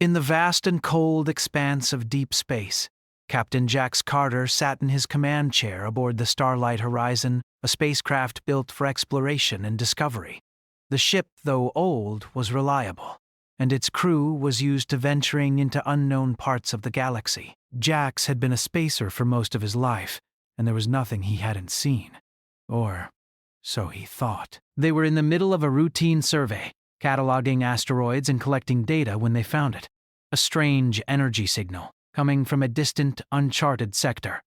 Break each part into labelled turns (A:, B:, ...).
A: In the vast and cold expanse of deep space, Captain Jax Carter sat in his command chair aboard the Starlight Horizon, a spacecraft built for exploration and discovery. The ship, though old, was reliable, and its crew was used to venturing into unknown parts of the galaxy. Jax had been a spacer for most of his life, and there was nothing he hadn't seen. Or so he thought. They were in the middle of a routine survey, cataloging asteroids and collecting data when they found it. A strange energy signal, coming from a distant, uncharted sector.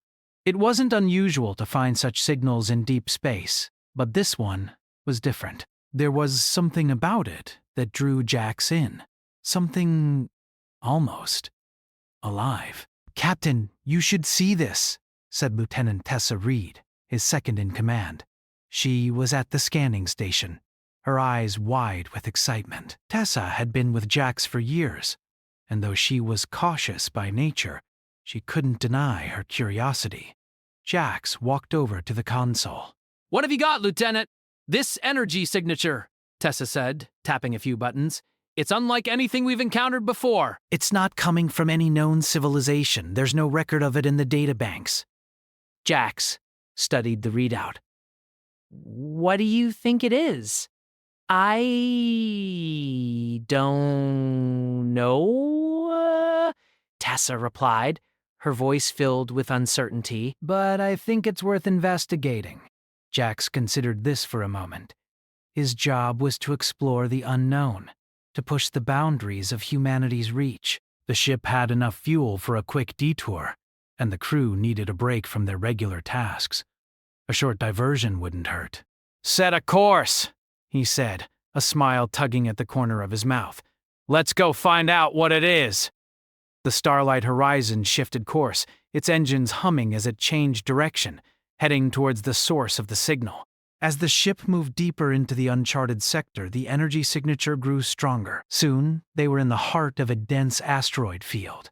A: It wasn't unusual to find such signals in deep space, but this one was different. There was something about it that drew Jax in. Something almost alive. "Captain, you should see this," said Lieutenant Tessa Reed, his second in command. She was at the scanning station, her eyes wide with excitement. Tessa had been with Jax for years, and though she was cautious by nature, she couldn't deny her curiosity. Jax walked over to the console.
B: "What have you got, Lieutenant?" "This energy signature," Tessa said, tapping a few buttons. "It's unlike anything we've encountered before."
A: "It's not coming from any known civilization. There's no record of it in the databanks."
C: Jax studied the readout. "What do you think it is?" "I don't know," Tessa replied, her voice filled with uncertainty.
A: "But I think it's worth investigating." Jax considered this for a moment. His job was to explore the unknown, to push the boundaries of humanity's reach. The ship had enough fuel for a quick detour, and the crew needed a break from their regular tasks. A short diversion wouldn't hurt. "Set a course," he said, a smile tugging at the corner of his mouth. "Let's go find out what it is." The Starlight Horizon shifted course, its engines humming as it changed direction, heading towards the source of the signal. As the ship moved deeper into the uncharted sector, the energy signature grew stronger. Soon, they were in the heart of a dense asteroid field.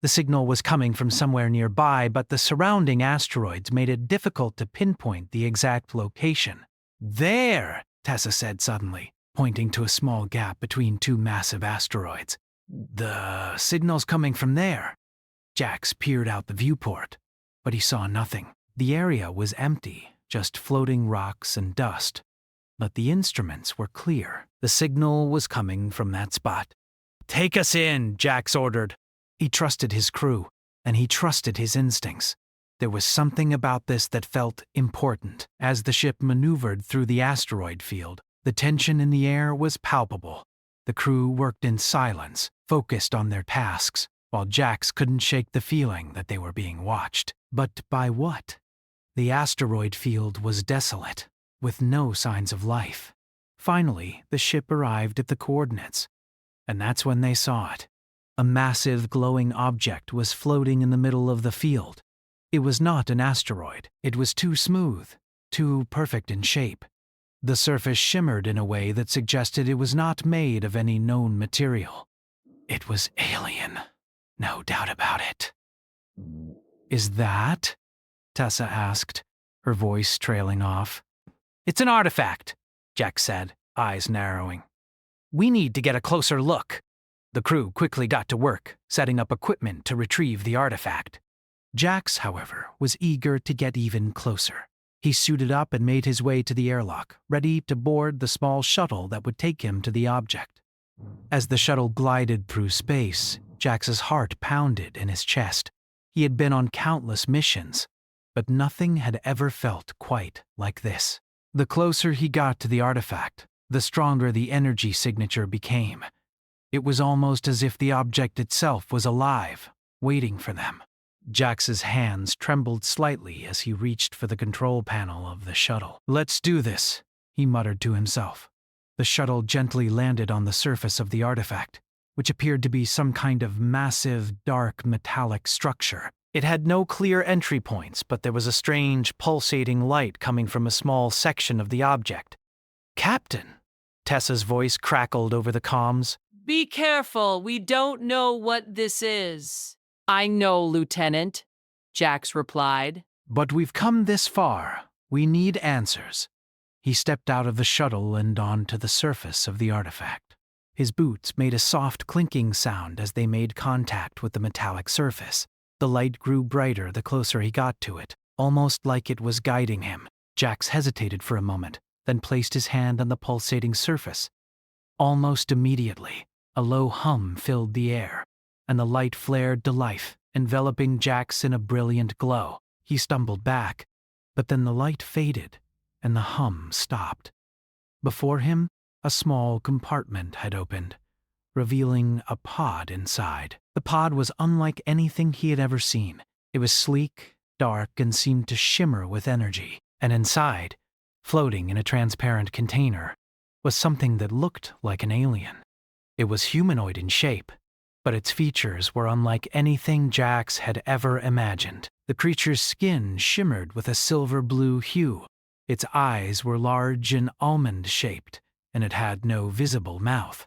A: The signal was coming from somewhere nearby, but the surrounding asteroids made it difficult to pinpoint the exact location. "There!" Tessa said suddenly, pointing to a small gap between two massive asteroids. "The signal's coming from there." Jax peered out the viewport, but he saw nothing. The area was empty, just floating rocks and dust. But the instruments were clear. The signal was coming from that spot. "Take us in," Jax ordered. He trusted his crew, and he trusted his instincts. There was something about this that felt important. As the ship maneuvered through the asteroid field, the tension in the air was palpable. The crew worked in silence, focused on their tasks, while Jax couldn't shake the feeling that they were being watched. But by what? The asteroid field was desolate, with no signs of life. Finally, the ship arrived at the coordinates, and that's when they saw it. A massive glowing object was floating in the middle of the field. It was not an asteroid. It was too smooth, too perfect in shape. The surface shimmered in a way that suggested it was not made of any known material. It was alien, no doubt about it. "Is that?" Tessa asked, her voice trailing off. "It's an artifact," Jax said, eyes narrowing. "We need to get a closer look." The crew quickly got to work, setting up equipment to retrieve the artifact. Jax, however, was eager to get even closer. He suited up and made his way to the airlock, ready to board the small shuttle that would take him to the object. As the shuttle glided through space, Jax's heart pounded in his chest. He had been on countless missions, but nothing had ever felt quite like this. The closer he got to the artifact, the stronger the energy signature became. It was almost as if the object itself was alive, waiting for them. Jax's hands trembled slightly as he reached for the control panel of the shuttle. "Let's do this," he muttered to himself. The shuttle gently landed on the surface of the artifact, which appeared to be some kind of massive, dark, metallic structure. It had no clear entry points, but there was a strange, pulsating light coming from a small section of the object. "Captain!" Tessa's voice crackled over the comms.
C: "Be careful, we don't know what this is." "I know, Lieutenant," Jax replied.
A: "But we've come this far. We need answers." He stepped out of the shuttle and onto the surface of the artifact. His boots made a soft clinking sound as they made contact with the metallic surface. The light grew brighter the closer he got to it, almost like it was guiding him. Jax hesitated for a moment, then placed his hand on the pulsating surface. Almost immediately, a low hum filled the air, and the light flared to life, enveloping Jax in a brilliant glow. He stumbled back, but then the light faded, and the hum stopped. Before him, a small compartment had opened, revealing a pod inside. The pod was unlike anything he had ever seen. It was sleek, dark, and seemed to shimmer with energy. And inside, floating in a transparent container, was something that looked like an alien. It was humanoid in shape, but its features were unlike anything Jax had ever imagined. The creature's skin shimmered with a silver-blue hue. Its eyes were large and almond-shaped, and it had no visible mouth.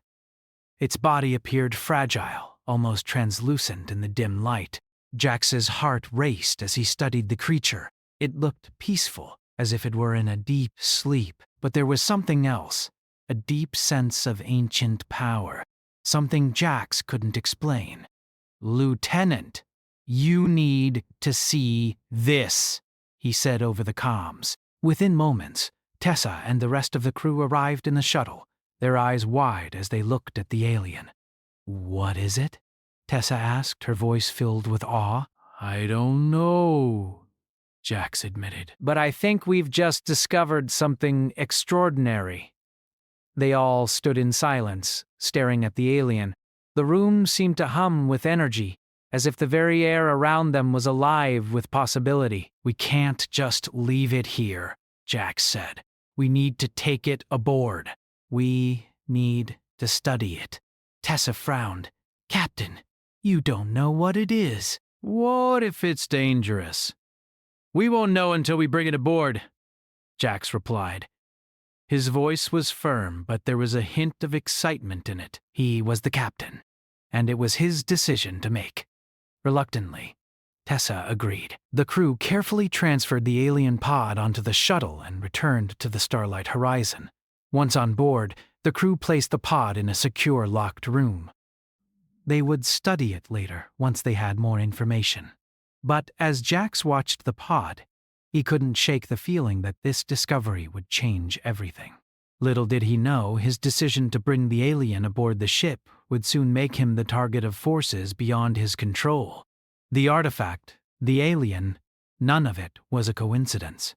A: Its body appeared fragile, almost translucent in the dim light. Jax's heart raced as he studied the creature. It looked peaceful, as if it were in a deep sleep. But there was something else, a deep sense of ancient power, something Jax couldn't explain. "Lieutenant, you need to see this," he said over the comms. Within moments, Tessa and the rest of the crew arrived in the shuttle, their eyes wide as they looked at the alien. "What is it?" Tessa asked, her voice filled with awe. "I don't know," Jax admitted. "But I think we've just discovered something extraordinary." They all stood in silence, staring at the alien. The room seemed to hum with energy, as if the very air around them was alive with possibility. "We can't just leave it here," Jax said. "We need to take it aboard. We need to study it." Tessa frowned. "Captain, you don't know what it is." "What if it's dangerous?" "We won't know until we bring it aboard," Jax replied. His voice was firm, but there was a hint of excitement in it. He was the captain, and it was his decision to make. Reluctantly, Tessa agreed. The crew carefully transferred the alien pod onto the shuttle and returned to the Starlight Horizon. Once on board, the crew placed the pod in a secure locked room. They would study it later once they had more information. But as Jax watched the pod, he couldn't shake the feeling that this discovery would change everything. Little did he know his decision to bring the alien aboard the ship would soon make him the target of forces beyond his control. The artifact, the alien, none of it was a coincidence.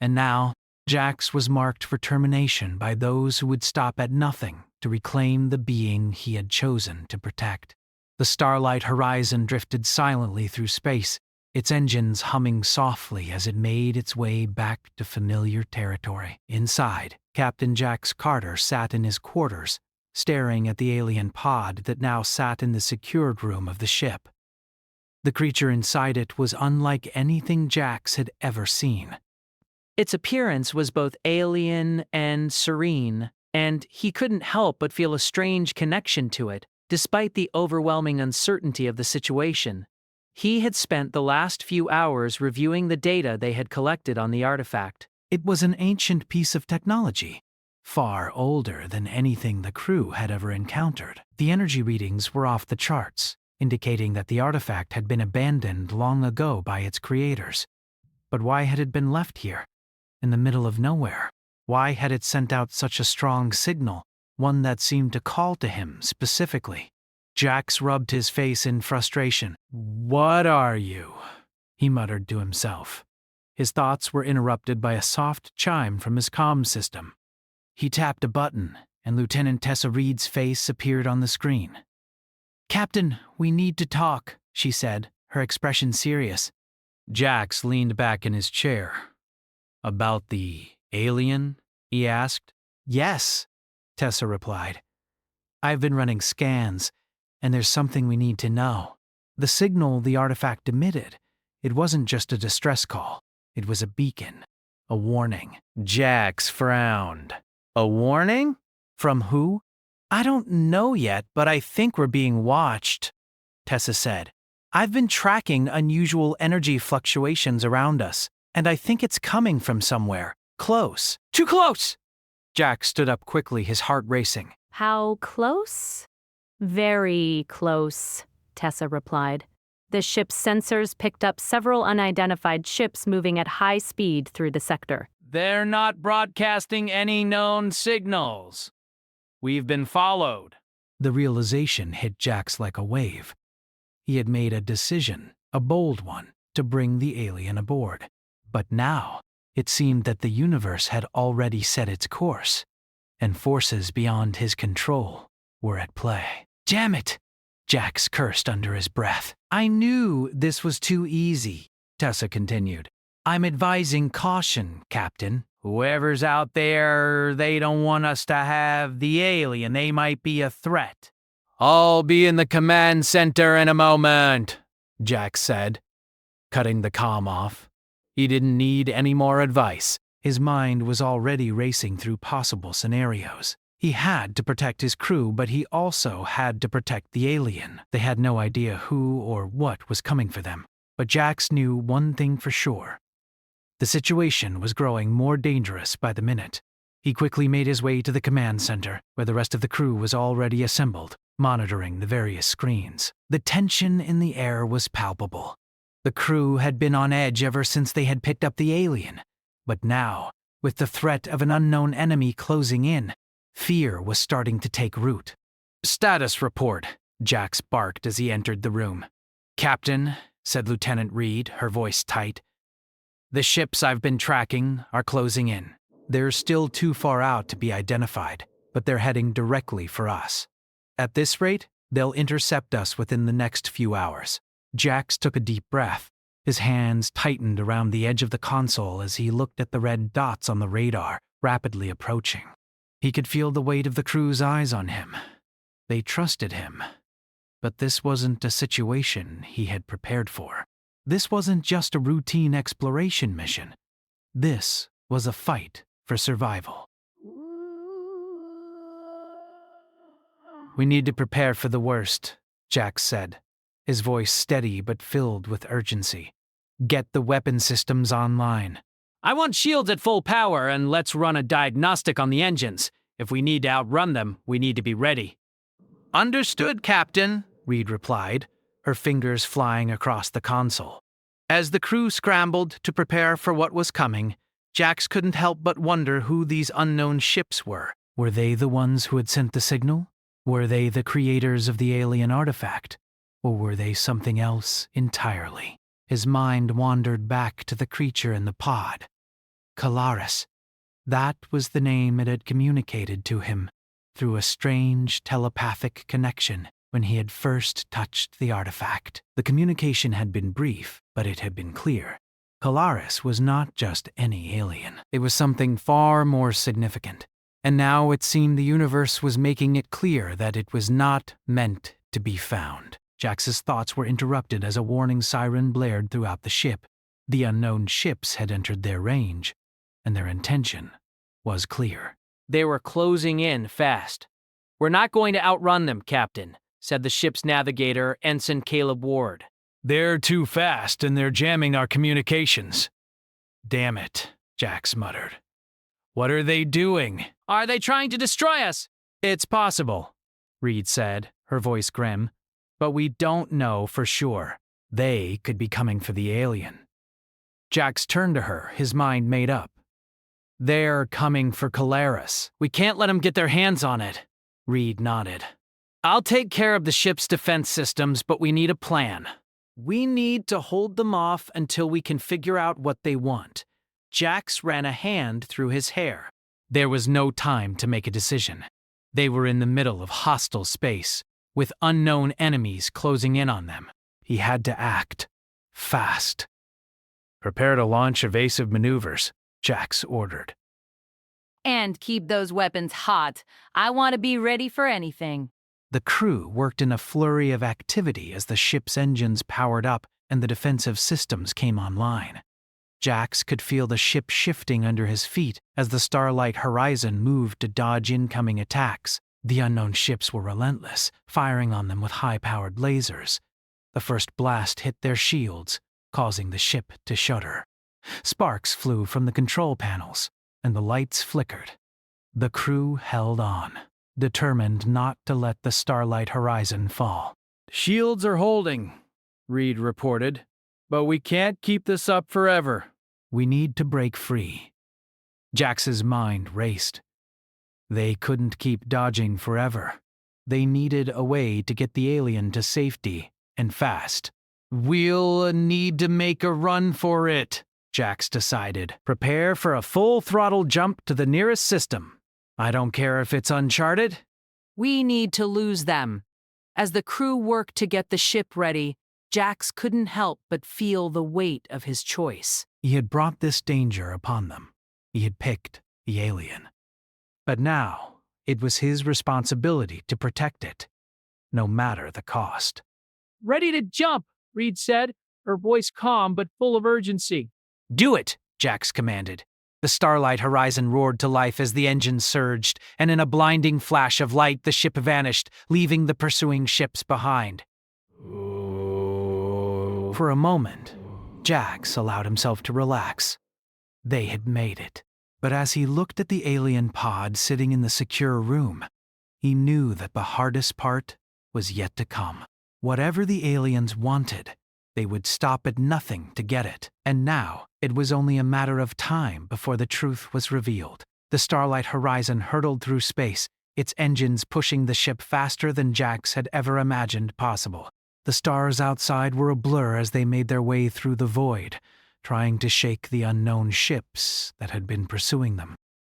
A: And now, Jax was marked for termination by those who would stop at nothing to reclaim the being he had chosen to protect. The Starlight Horizon drifted silently through space, its engines humming softly as it made its way back to familiar territory. Inside, Captain Jax Carter sat in his quarters, staring at the alien pod that now sat in the secured room of the ship. The creature inside it was unlike anything Jax had ever seen.
C: Its appearance was both alien and serene, and he couldn't help but feel a strange connection to it, despite the overwhelming uncertainty of the situation. He had spent the last few hours reviewing the data they had collected on the artifact.
A: It was an ancient piece of technology, far older than anything the crew had ever encountered. The energy readings were off the charts, indicating that the artifact had been abandoned long ago by its creators. But why had it been left here, in the middle of nowhere? Why had it sent out such a strong signal, one that seemed to call to him specifically? Jax rubbed his face in frustration. "What are you?" he muttered to himself. His thoughts were interrupted by a soft chime from his comm system. He tapped a button, and Lieutenant Tessa Reed's face appeared on the screen. "Captain, we need to talk," she said, her expression serious. Jax leaned back in his chair. "About the alien?" he asked. "Yes," Tessa replied. "I've been running scans, and there's something we need to know." The signal the artifact emitted, it wasn't just a distress call. It was a beacon, a warning. Jax frowned. "A warning? From who?" "I don't know yet, but I think we're being watched," Tessa said. "I've been tracking unusual energy fluctuations around us, and I think it's coming from somewhere. Close." "Too close!" Jax stood up quickly, his heart racing.
D: How close? Very close, Tessa replied. The ship's sensors picked up several unidentified ships moving at high speed through the sector.
B: They're not broadcasting any known signals. We've been followed.
A: The realization hit Jax like a wave. He had made a decision, a bold one, to bring the alien aboard. But now, it seemed that the universe had already set its course, and forces beyond his control were at play. Damn it! Jax cursed under his breath. I knew this was too easy, Tessa continued. I'm advising caution, Captain. Whoever's out there, they don't want us to have the alien. They might be a threat.
B: I'll be in the command center in a moment, Jax said, cutting the comm off. He didn't need any more advice. His mind was already racing through possible scenarios. He had to protect his crew, but he also had to protect the alien. They had no idea who or what was coming for them. But Jax knew one thing for sure. The situation was growing more dangerous by the minute. He quickly made his way to the command center, where the rest of the crew was already assembled, monitoring the various screens. The tension in the air was palpable. The crew had been on edge ever since they had picked up the alien. But now, with the threat of an unknown enemy closing in, fear was starting to take root. Status report, Jax barked as he entered the room. Captain, said Lieutenant Reed, her voice tight. The ships I've been tracking are closing in. They're still too far out to be identified, but they're heading directly for us. At this rate, they'll intercept us within the next few hours. Jax took a deep breath. His hands tightened around the edge of the console as he looked at the red dots on the radar, rapidly approaching. He could feel the weight of the crew's eyes on him. They trusted him. But this wasn't a situation he had prepared for. This wasn't just a routine exploration mission. This was a fight for survival. We need to prepare for the worst, Jax said, his voice steady but filled with urgency. Get the weapon systems online. I want shields at full power, and let's run a diagnostic on the engines. If we need to outrun them, we need to be ready.
A: Understood, Captain, Reed replied, her fingers flying across the console. As the crew scrambled to prepare for what was coming, Jax couldn't help but wonder who these unknown ships were. Were they the ones who had sent the signal? Were they the creators of the alien artifact? Or were they something else entirely? His mind wandered back to the creature in the pod. Kalaris. That was the name it had communicated to him through a strange telepathic connection when he had first touched the artifact. The communication had been brief, but it had been clear. Kalaris was not just any alien. It was something far more significant. And now it seemed the universe was making it clear that it was not meant to be found. Jax's thoughts were interrupted as a warning siren blared throughout the ship. The unknown ships had entered their range, and their intention was clear.
B: They were closing in fast. We're not going to outrun them, Captain, said the ship's navigator, Ensign Caleb Ward.
A: They're too fast, and they're jamming our communications. Damn it, Jax muttered. What are they doing?
B: Are they trying to destroy us?
A: It's possible, Reed said, her voice grim. But we don't know for sure. They could be coming for the alien. Jax turned to her, his mind made up. They're coming for Kalaris.
B: We can't let them get their hands on it.
A: Reed nodded.
B: I'll take care of the ship's defense systems, but we need a plan.
A: We need to hold them off until we can figure out what they want. Jax ran a hand through his hair. There was no time to make a decision. They were in the middle of hostile space, with unknown enemies closing in on them. He had to act fast. Prepare to launch evasive maneuvers, Jax ordered.
D: And keep those weapons hot. I want to be ready for anything.
A: The crew worked in a flurry of activity as the ship's engines powered up and the defensive systems came online. Jax could feel the ship shifting under his feet as the starlight horizon moved to dodge incoming attacks. The unknown ships were relentless, firing on them with high-powered lasers. The first blast hit their shields, causing the ship to shudder. Sparks flew from the control panels, and the lights flickered. The crew held on. determined not to let the starlight horizon fall.
B: "Shields are holding," Reed reported, "but we can't keep this up forever."
A: We need to break free. Jax's mind raced. They couldn't keep dodging forever. They needed a way to get the alien to safety, and fast.
B: "We'll need to make a run for it," Jax decided. "Prepare for a full-throttle jump to the nearest system. I don't care if it's uncharted."
C: We need to lose them. As the crew worked to get the ship ready, Jax couldn't help but feel the weight of his choice.
A: He had brought this danger upon them. He had picked the alien. But now, it was his responsibility to protect it, no matter the cost.
E: "Ready to jump," Reed said, her voice calm but full of urgency.
A: "Do it," Jax commanded. The starlight horizon roared to life as the engine surged, and in a blinding flash of light the ship vanished, leaving the pursuing ships behind. For a moment, Jax allowed himself to relax. They had made it. But as he looked at the alien pod sitting in the secure room, he knew that the hardest part was yet to come. Whatever the aliens wanted, they would stop at nothing to get it. And now, it was only a matter of time before the truth was revealed. The starlight horizon hurtled through space, its engines pushing the ship faster than Jax had ever imagined possible. The stars outside were a blur as they made their way through the void, trying to shake the unknown ships that had been pursuing them.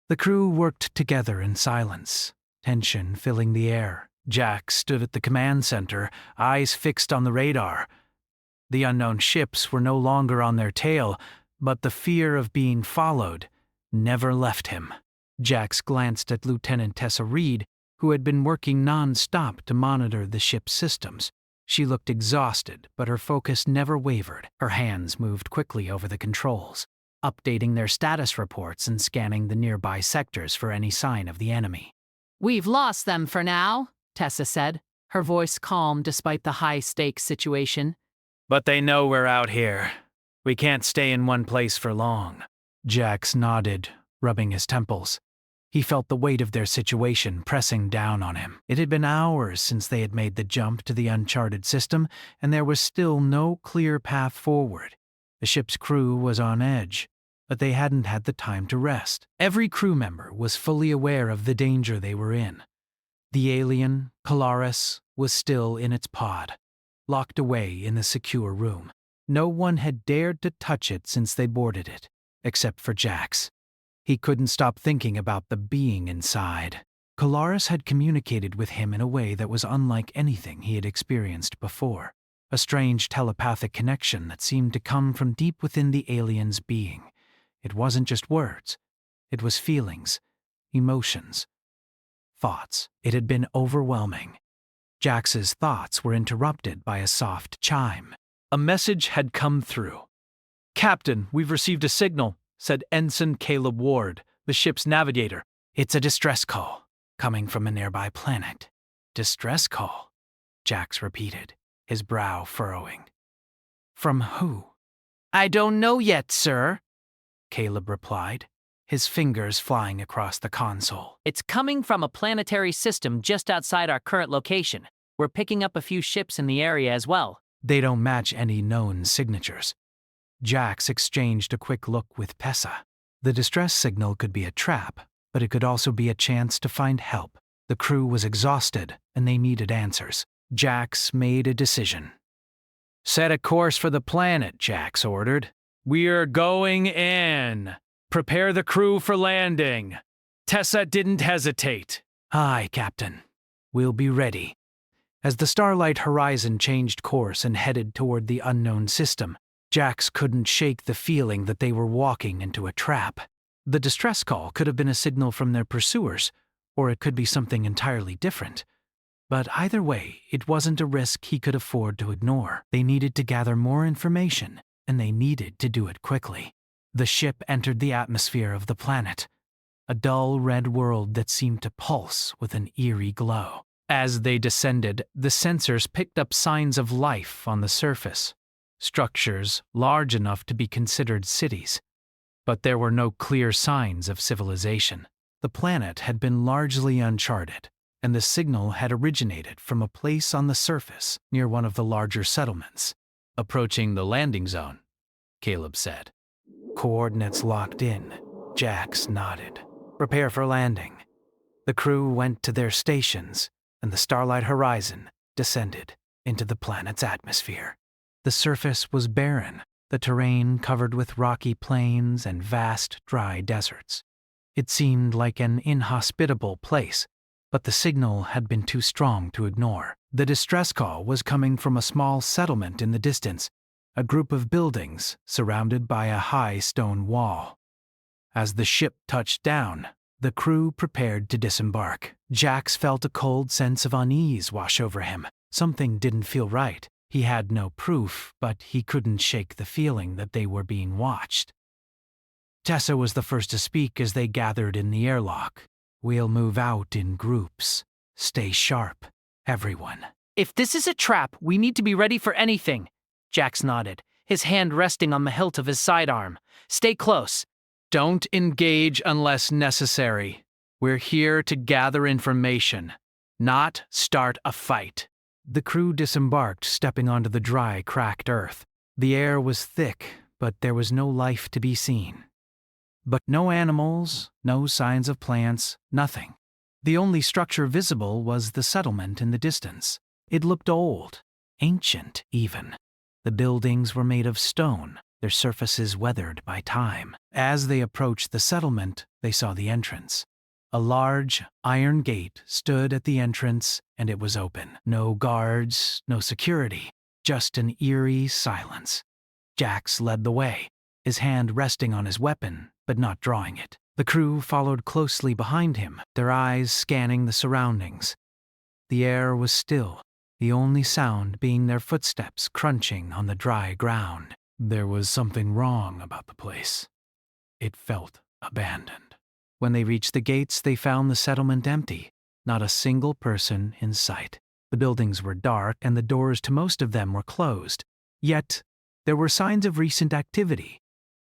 A: The crew worked together in silence, tension filling the air. Jax stood at the command center, eyes fixed on the radar. The unknown ships were no longer on their tail, but the fear of being followed never left him. Jax glanced at Lieutenant Tessa Reed, who had been working non-stop to monitor the ship's systems. She looked exhausted, but her focus never wavered. Her hands moved quickly over the controls, updating their status reports and scanning the nearby sectors for any sign of the enemy.
C: "We've lost them for now," Tessa said, her voice calm despite the high-stakes situation.
B: "But they know we're out here. We can't stay in one place for long."
A: Jax nodded, rubbing his temples. He felt the weight of their situation pressing down on him. It had been hours since they had made the jump to the uncharted system, and there was still no clear path forward. The ship's crew was on edge, but they hadn't had the time to rest. Every crew member was fully aware of the danger they were in. The alien, Colaris, was still in its pod, locked away in the secure room. No one had dared to touch it since they boarded it, except for Jax. He couldn't stop thinking about the being inside. Colaris had communicated with him in a way that was unlike anything he had experienced before. A strange telepathic connection that seemed to come from deep within the alien's being. It wasn't just words. It was feelings, emotions, thoughts. It had been overwhelming. Jax's thoughts were interrupted by a soft chime.
B: A message had come through. "Captain, we've received a signal," said Ensign Caleb Ward, the ship's navigator.
A: "It's a distress call, coming from a nearby planet." "Distress call?" Jax repeated, his brow furrowing. "From who?"
C: "I don't know yet, sir,"
A: Caleb replied, his fingers flying across the console.
C: "It's coming from a planetary system just outside our current location. We're picking up a few ships in the area as well."
A: They don't match any known signatures. Jax exchanged a quick look with Tessa. The distress signal could be a trap, but it could also be a chance to find help. The crew was exhausted, and they needed answers. Jax made a decision.
B: "Set a course for the planet," Jax ordered. "We're going in. Prepare the crew for landing." Tessa didn't hesitate.
A: "Aye, Captain. We'll be ready." As the starlight horizon changed course and headed toward the unknown system, Jax couldn't shake the feeling that they were walking into a trap. The distress call could have been a signal from their pursuers, or it could be something entirely different. But either way, it wasn't a risk he could afford to ignore. They needed to gather more information, and they needed to do it quickly. The ship entered the atmosphere of the planet, a dull red world that seemed to pulse with an eerie glow. As they descended, the sensors picked up signs of life on the surface. Structures large enough to be considered cities. But there were no clear signs of civilization. The planet had been largely uncharted, and the signal had originated from a place on the surface near one of the larger settlements.
B: Approaching the landing zone, Caleb said.
A: Coordinates locked in. Jax nodded. Prepare for landing. The crew went to their stations, and the starlight horizon descended into the planet's atmosphere. The surface was barren, the terrain covered with rocky plains and vast, dry deserts. It seemed like an inhospitable place, but the signal had been too strong to ignore. The distress call was coming from a small settlement in the distance, a group of buildings surrounded by a high stone wall. As the ship touched down, the crew prepared to disembark. Jax felt a cold sense of unease wash over him. Something didn't feel right. He had no proof, but he couldn't shake the feeling that they were being watched. Tessa was the first to speak as they gathered in the airlock. We'll move out in groups. Stay sharp, everyone.
C: If this is a trap, we need to be ready for anything. Jax nodded, his hand resting on the hilt of his sidearm. Stay close.
B: Don't engage unless necessary. We're here to gather information, not start a fight.
A: The crew disembarked, stepping onto the dry, cracked earth. The air was thick, but there was no life to be seen. But no animals, no signs of plants, nothing. The only structure visible was the settlement in the distance. It looked old, ancient even. The buildings were made of stone, their surfaces weathered by time. As they approached the settlement, they saw the entrance. A large, iron gate stood at the entrance, and it was open. No guards, no security, just an eerie silence. Jax led the way, his hand resting on his weapon, but not drawing it. The crew followed closely behind him, their eyes scanning the surroundings. The air was still, the only sound being their footsteps crunching on the dry ground. There was something wrong about the place. It felt abandoned. When they reached the gates, they found the settlement empty, not a single person in sight. The buildings were dark, and the doors to most of them were closed. Yet, there were signs of recent activity.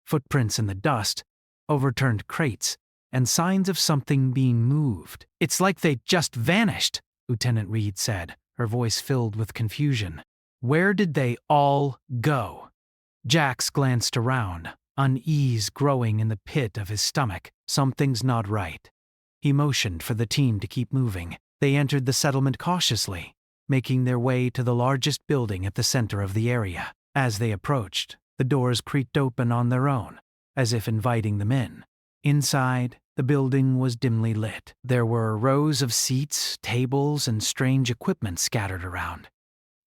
A: Footprints in the dust, overturned crates, and signs of something being moved. It's like they just vanished, Lieutenant Reed said, her voice filled with confusion. Where did they all go? Jax glanced around, unease growing in the pit of his stomach. Something's not right. He motioned for the team to keep moving. They entered the settlement cautiously, making their way to the largest building at the center of the area. As they approached, the doors creaked open on their own, as if inviting them in. Inside, the building was dimly lit. There were rows of seats, tables, and strange equipment scattered around.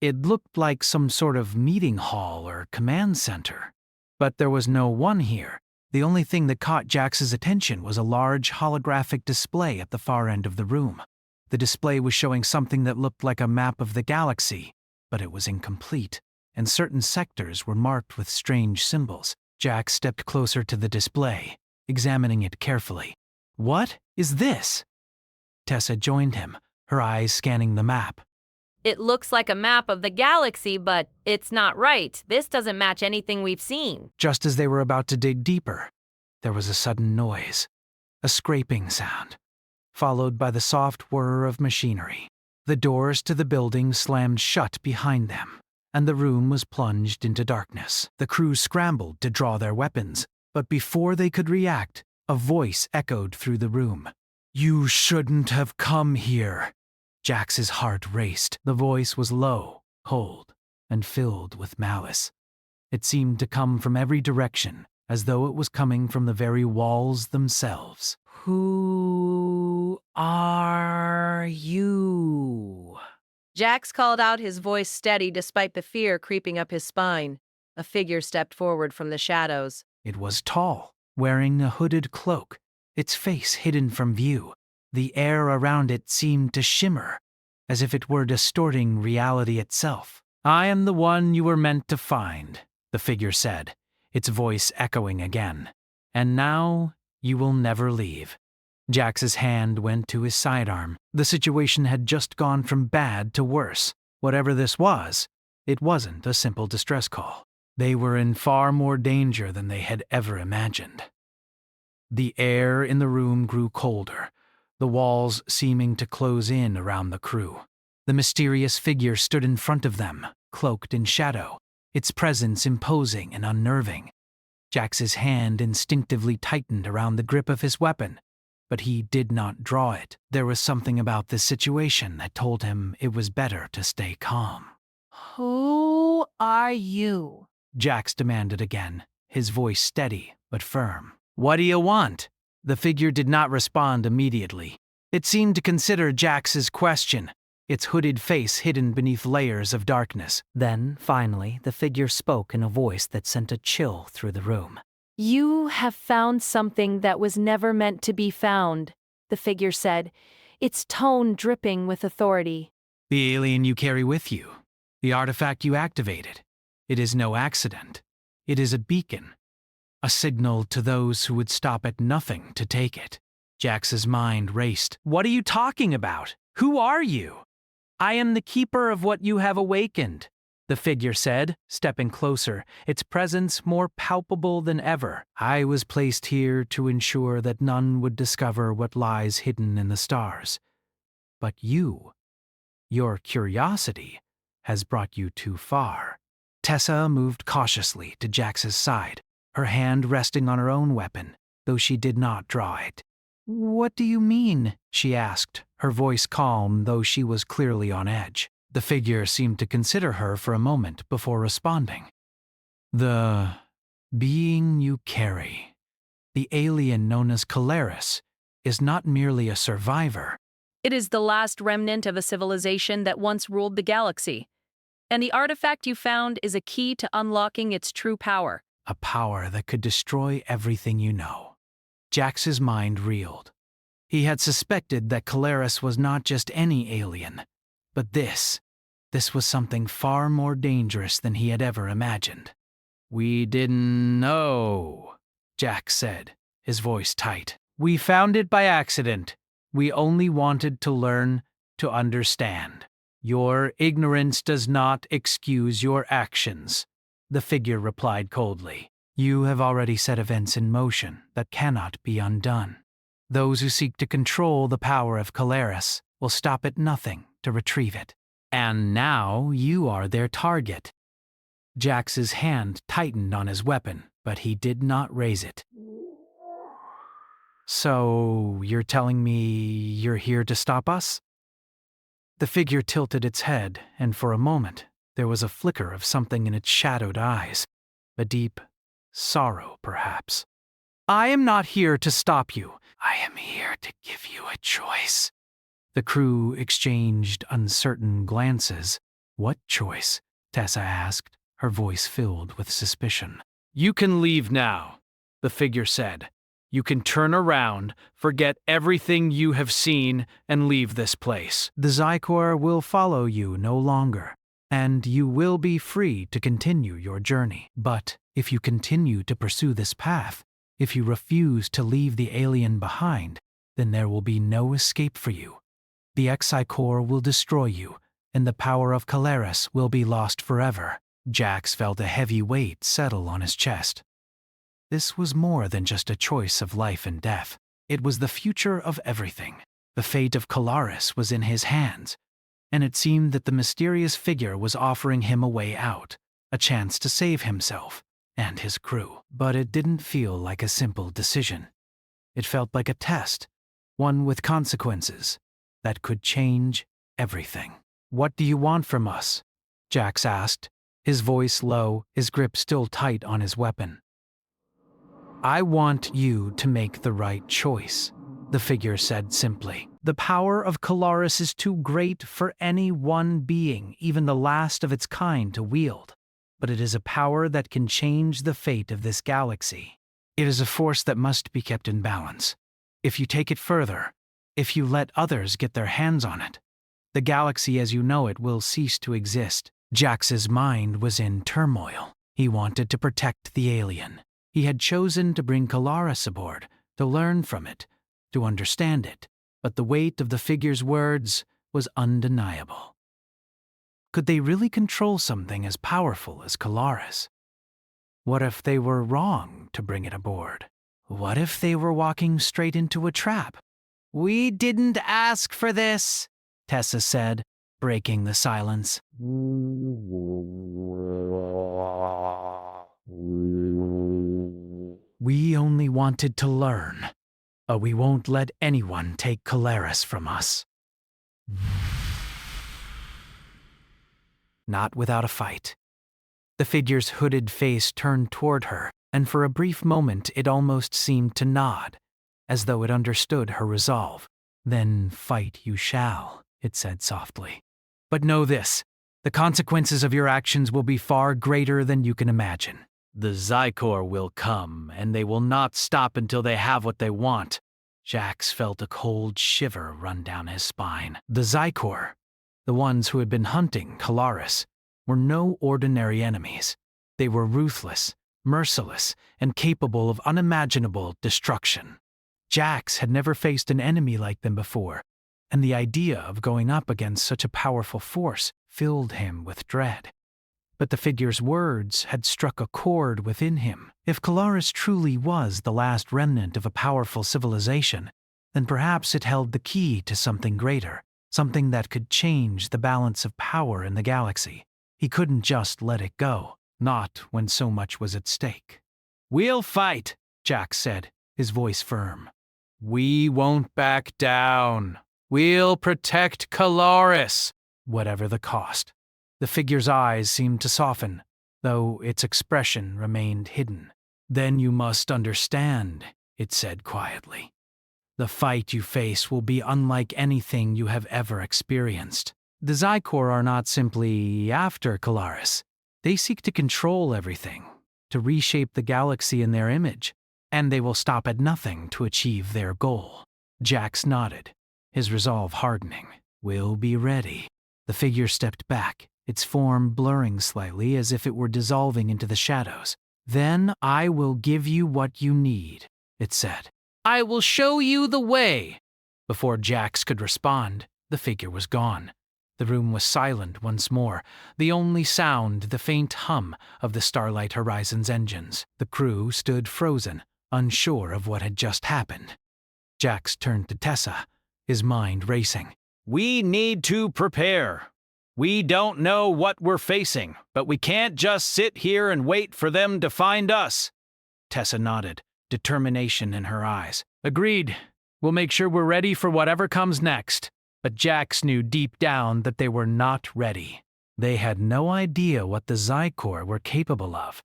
A: It looked like some sort of meeting hall or command center. But there was no one here. The only thing that caught Jax's attention was a large holographic display at the far end of the room. The display was showing something that looked like a map of the galaxy, but it was incomplete, and certain sectors were marked with strange symbols. Jax stepped closer to the display, examining it carefully. What is this? Tessa joined him, her eyes scanning the map.
F: It looks like a map of the galaxy, but it's not right. This doesn't match anything we've seen.
A: Just as they were about to dig deeper, there was a sudden noise, a scraping sound, followed by the soft whir of machinery. The doors to the building slammed shut behind them, and the room was plunged into darkness. The crew scrambled to draw their weapons, but before they could react, a voice echoed through the room. You shouldn't have come here. Jax's heart raced. The voice was low, cold, and filled with malice. It seemed to come from every direction, as though it was coming from the very walls themselves. Who are you?
F: Jax called out, his voice steady despite the fear creeping up his spine. A figure stepped forward from the shadows.
A: It was tall, wearing a hooded cloak, its face hidden from view. The air around it seemed to shimmer, as if it were distorting reality itself. I am the one you were meant to find, the figure said, its voice echoing again. And now you will never leave. Jax's hand went to his sidearm. The situation had just gone from bad to worse. Whatever this was, it wasn't a simple distress call. They were in far more danger than they had ever imagined. The air in the room grew colder. the walls seeming to close in around the crew. The mysterious figure stood in front of them, cloaked in shadow, its presence imposing and unnerving. Jax's hand instinctively tightened around the grip of his weapon, but he did not draw it. There was something about this situation that told him it was better to stay calm.
E: Who are you?
A: Jax demanded again, his voice steady but firm. What do you want? The figure did not respond immediately. It seemed to consider Jax's question, its hooded face hidden beneath layers of darkness.
C: Then, finally, the figure spoke in a voice that sent a chill through the room.
D: You have found something that was never meant to be found, the figure said, its tone dripping with authority.
A: The alien you carry with you, the artifact you activated. It is no accident. It is a beacon, a signal to those who would stop at nothing to take it. Jax's mind raced. What are you talking about? Who are you? I am the keeper of what you have awakened, the figure said, stepping closer, its presence more palpable than ever. I was placed here to ensure that none would discover what lies hidden in the stars. But you, your curiosity, has brought you too far. Tessa moved cautiously to Jax's side, her hand resting on her own weapon, though she did not draw it. What do you mean? She asked, her voice calm though she was clearly on edge. The figure seemed to consider her for a moment before responding. The being you carry, the alien known as Caleris, is not merely a survivor.
F: It is the last remnant of a civilization that once ruled the galaxy. And the artifact you found is a key to unlocking its true power.
A: A power that could destroy everything you know. Jax's mind reeled. He had suspected that Caleris was not just any alien, but this was something far more dangerous than he had ever imagined. We didn't know, Jax said, his voice tight. We found it by accident. We only wanted to learn to understand. Your ignorance does not excuse your actions, the figure replied coldly. You have already set events in motion that cannot be undone. Those who seek to control the power of Caleris will stop at nothing to retrieve it. And now you are their target. Jax's hand tightened on his weapon, but he did not raise it. So, you're telling me you're here to stop us? The figure tilted its head, and for a moment, there was a flicker of something in its shadowed eyes. A deep sorrow, perhaps. I am not here to stop you. I am here to give you a choice. The crew exchanged uncertain glances. What choice? Tessa asked, her voice filled with suspicion. You can leave now, the figure said. You can turn around, forget everything you have seen, and leave this place. The Xikor will follow you no longer, and you will be free to continue your journey. But if you continue to pursue this path, if you refuse to leave the alien behind, then there will be no escape for you. The Xikor will destroy you, and the power of Caleris will be lost forever. Jax felt a heavy weight settle on his chest. This was more than just a choice of life and death. It was the future of everything. The fate of Caleris was in his hands, and it seemed that the mysterious figure was offering him a way out, a chance to save himself and his crew. But it didn't feel like a simple decision. It felt like a test, one with consequences that could change everything. What do you want from us? Jax asked, his voice low, his grip still tight on his weapon. I want you to make the right choice, the figure said simply. The power of Caleris is too great for any one being, even the last of its kind, to wield. But it is a power that can change the fate of this galaxy. It is a force that must be kept in balance. If you take it further, if you let others get their hands on it, the galaxy as you know it will cease to exist. Jax's mind was in turmoil. He wanted to protect the alien. He had chosen to bring Caleris aboard, to learn from it, to understand it, but the weight of the figure's words was undeniable. Could they really control something as powerful as Caleris? What if they were wrong to bring it aboard? What if they were walking straight into a trap? We didn't ask for this, Tessa said, breaking the silence. We only wanted to learn, but we won't let anyone take Calaris from us. Not without a fight. The figure's hooded face turned toward her, and for a brief moment it almost seemed to nod, as though it understood her resolve. Then fight you shall, it said softly. But know this, the consequences of your actions will be far greater than you can imagine. The Xicor will come, and they will not stop until they have what they want. Jax felt a cold shiver run down his spine. The Xicor, the ones who had been hunting Calaris, were no ordinary enemies. They were ruthless, merciless, and capable of unimaginable destruction. Jax had never faced an enemy like them before, and the idea of going up against such a powerful force filled him with dread. But the figure's words had struck a chord within him. If Calaris truly was the last remnant of a powerful civilization, then perhaps it held the key to something greater, something that could change the balance of power in the galaxy. He couldn't just let it go, not when so much was at stake. "We'll fight," Jax said, his voice firm. "We won't back down. We'll protect Calaris, whatever the cost." The figure's eyes seemed to soften, though its expression remained hidden. "Then you must understand," it said quietly. "The fight you face will be unlike anything you have ever experienced. The Xicor are not simply after Calaris. They seek to control everything, to reshape the galaxy in their image, and they will stop at nothing to achieve their goal." Jax nodded, his resolve hardening. "We'll be ready." The figure stepped back, its form blurring slightly as if it were dissolving into the shadows. "Then I will give you what you need," it said. "I will show you the way." Before Jax could respond, the figure was gone. The room was silent once more, the only sound the faint hum of the Starlight Horizon's engines. The crew stood frozen, unsure of what had just happened. Jax turned to Tessa, his mind racing. "We need to prepare. We don't know what we're facing, but we can't just sit here and wait for them to find us." Tessa nodded, determination in her eyes. "Agreed. We'll make sure we're ready for whatever comes next." But Jax knew deep down that they were not ready. They had no idea what the Xicor were capable of,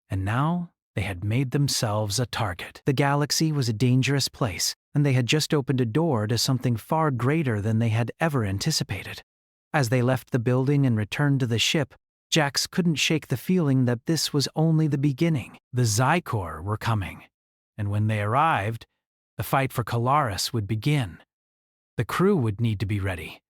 A: and now they had made themselves a target. The galaxy was a dangerous place, and they had just opened a door to something far greater than they had ever anticipated. As they left the building and returned to the ship, Jax couldn't shake the feeling that this was only the beginning. The Xicor were coming, and when they arrived, the fight for Calaris would begin. The crew would need to be ready,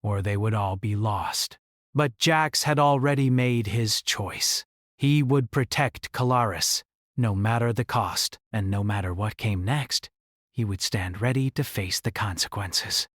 A: or they would all be lost. But Jax had already made his choice. He would protect Calaris, no matter the cost, and no matter what came next, he would stand ready to face the consequences.